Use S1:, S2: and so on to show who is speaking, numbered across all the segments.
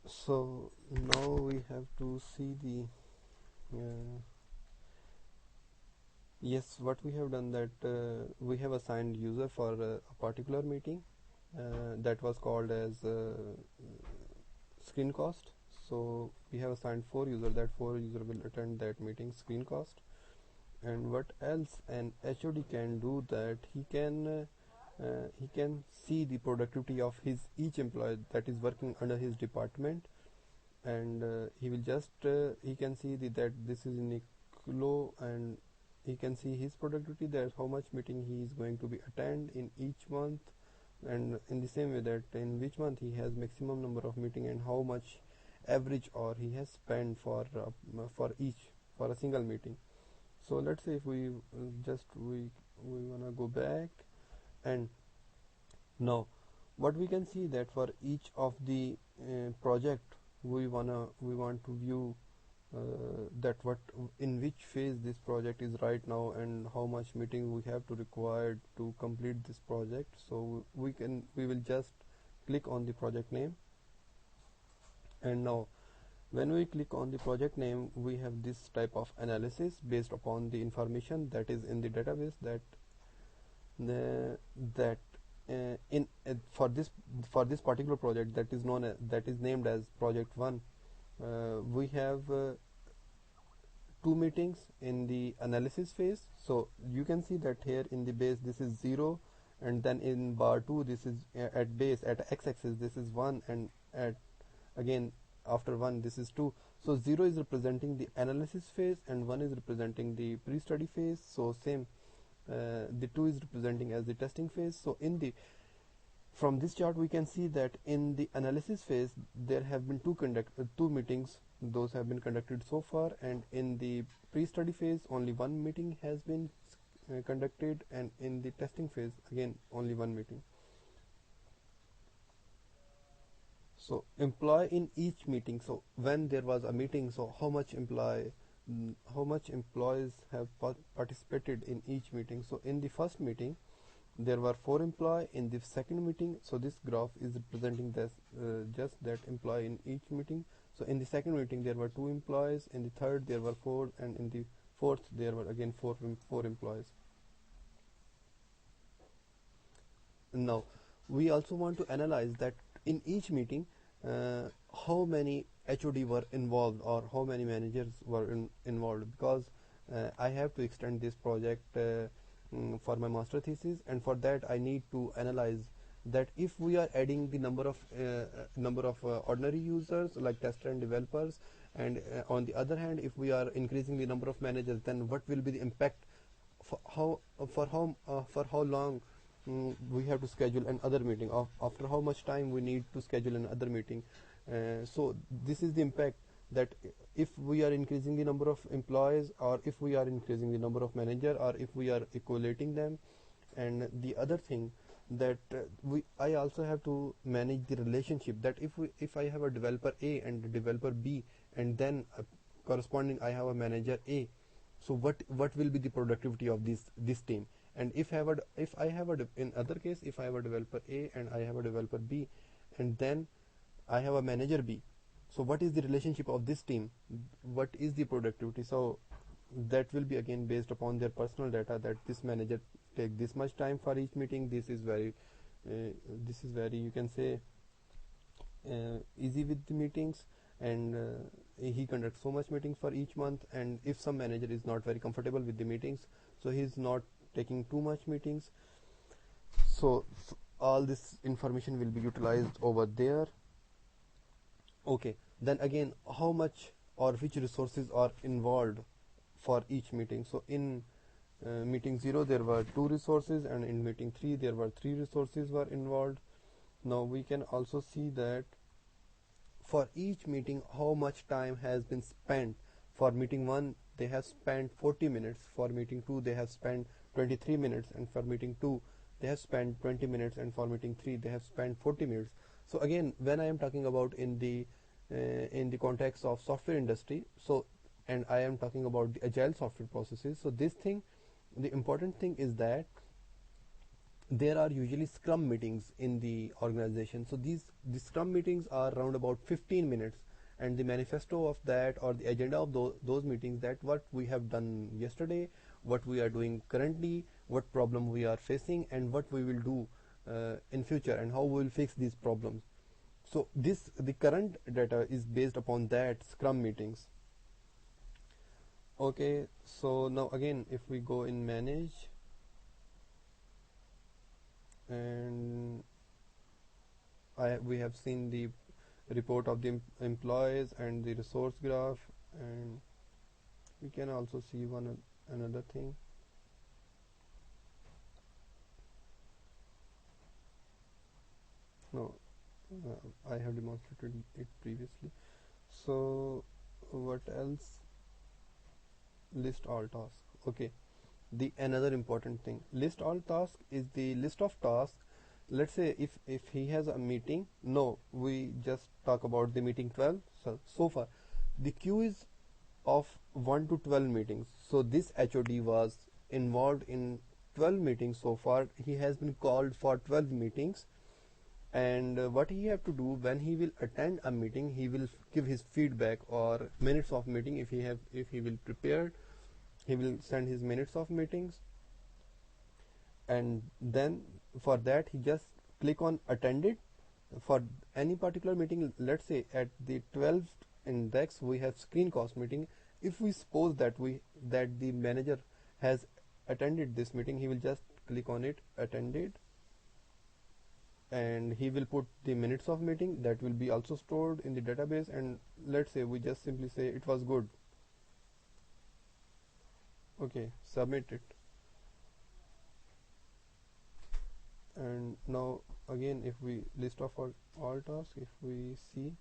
S1: So now we have to see the yes, what we have done, that we have assigned user for a particular meeting that was called as screencast. So we have assigned 4 users, that 4 user will attend that meeting screencast. And what else an HOD can do, that he can see the productivity of his each employee that is working under his department, and he will just he can see that this is in a low, and he can see his productivity, that how much meeting he is going to be attend in each month, and in the same way that in which month he has maximum number of meeting and how much average or he has spent for each, for a single meeting. So let's say if we we wanna go back, and now what we can see, that for each of the project we want to view that what in which phase this project is right now, and how much meeting we have to require to complete this project. So we will just click on the project name, and now when we click on the project name, we have this type of analysis based upon the information that is in the database, that that in for this particular project that is that is named as project 1. We have 2 meetings in the analysis phase. So you can see that here in the base this is 0, and then in bar 2 this is at base, at x-axis this is 1, and at again after 1 this is 2. So 0 is representing the analysis phase and 1 is representing the pre-study phase. So same, the 2 is representing as the testing phase. So in the from this chart we can see that in the analysis phase there have been two meetings, those have been conducted so far, and in the pre-study phase only 1 meeting has been conducted, and in the testing phase again only 1 meeting. So employee in each meeting, so when there was a meeting, so how much employees have participated in each meeting. So in the first meeting there were 4 employees. In the second meeting, so this graph is representing this just that employee in each meeting. So in the second meeting there were 2 employees, in the third there were 4, and in the fourth there were again 4 employees. Now we also want to analyze that in each meeting how many HOD were involved, or how many managers were involved, because I have to extend this project for my master thesis, and for that I need to analyze that if we are adding the number of ordinary users like tester and developers, and on the other hand if we are increasing the number of managers, then what will be the impact, for how long we have to schedule another meeting, after how much time we need to schedule another meeting. So this is the impact, that if we are increasing the number of employees, or if we are increasing the number of manager, or if we are equalating them. And the other thing, that I also have to manage the relationship, that if I have a developer A and a developer B, and then corresponding I have a manager A, so what will be the productivity of this team. And if I have in other case, if I have a developer A and I have a developer B, and then I have a manager B, so what is the relationship of this team, what is the productivity. So that will be again based upon their personal data, that this manager take this much time for each meeting, this is very you can say easy with the meetings, and he conducts so much meetings for each month. And if some manager is not very comfortable with the meetings, so he is not taking too much meetings. So all this information will be utilized over there. Okay, then again how much or which resources are involved for each meeting. So in meeting 0 there were 2 resources, and in meeting 3 there were 3 resources were involved. Now we can also see that for each meeting how much time has been spent. For meeting 1 they have spent 40 minutes, for meeting 2 they have spent 23 minutes, and for meeting 2 they have spent 20 minutes, and for meeting 3 they have spent 40 minutes. So again, when I am talking about in the context of software industry, so and I am talking about the agile software processes, so this thing, the important thing is that there are usually scrum meetings in the organization. So these scrum meetings are around about 15 minutes, and the manifesto of that, or the agenda of those meetings, that what we have done yesterday, what we are doing currently, what problem we are facing, and what we will do in future, and how we will fix these problems. So the current data is based upon that scrum meetings. Okay, so now again, if we go in manage, and we have seen the report of the employees and the resource graph, and we can also see another thing. No, I have demonstrated it previously. So what else? List all tasks. Okay, the another important thing, list all tasks is the list of tasks. Let's say if he has a meeting, no, we just talk about the meeting 12. So far the queue is of 1 to 12 meetings. So this HOD was involved in 12 meetings so far. He has been called for 12 meetings, and what he have to do when he will attend a meeting, he will give his feedback or minutes of meeting. If he will prepare, he will send his minutes of meetings, and then for that he just click on attended for any particular meeting. Let's say at the 12th index we have screen cost meeting. If we suppose that the manager has attended this meeting, he will just click on it, attended, and he will put the minutes of meeting that will be also stored in the database. And let's say we just simply say it was good. Okay, submit it. And now again, if we list of all tasks, if we see,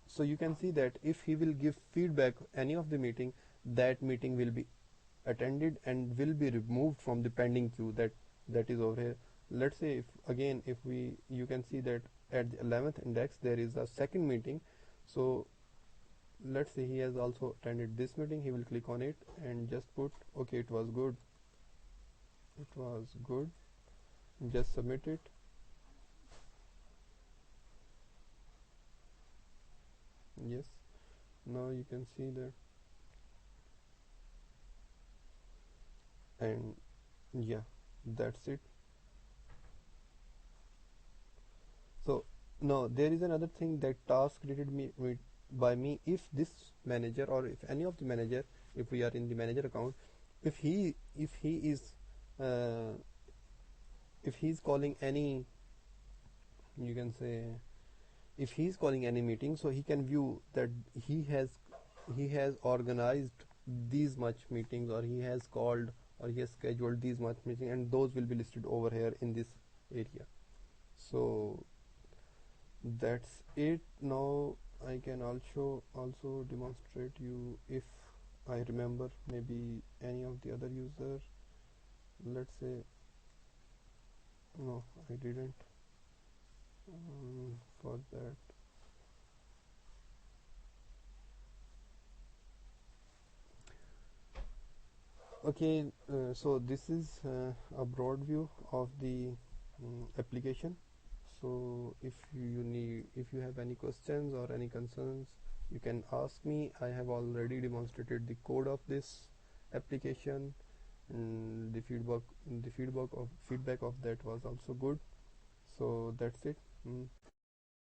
S1: so you can see that if he will give feedback any of the meeting, that meeting will be attended and will be removed from the pending queue that is over here. Let's say if we you can see that at the 11th index there is a second meeting. So let's say he has also attended this meeting. He will click on it and just put okay, it was good, just submit it. Yes, now you can see that. And yeah, that's it. So now there is another thing, that task created by me. If this manager, or if any of the manager, if we are in the manager account, if he is uh, if he is calling any, you can say, if he is calling any meeting, so he can view that he has organized these much meetings, or he has called, or he has scheduled these much meetings, and those will be listed over here in this area. So that's it. Now I can also demonstrate you, if I remember, maybe any of the other user. Let's say, no, I didn't. For that, okay, so this is a broad view of the application. So if you have any questions or any concerns, you can ask me. I have already demonstrated the code of this application, and the feedback of that was also good. So that's it.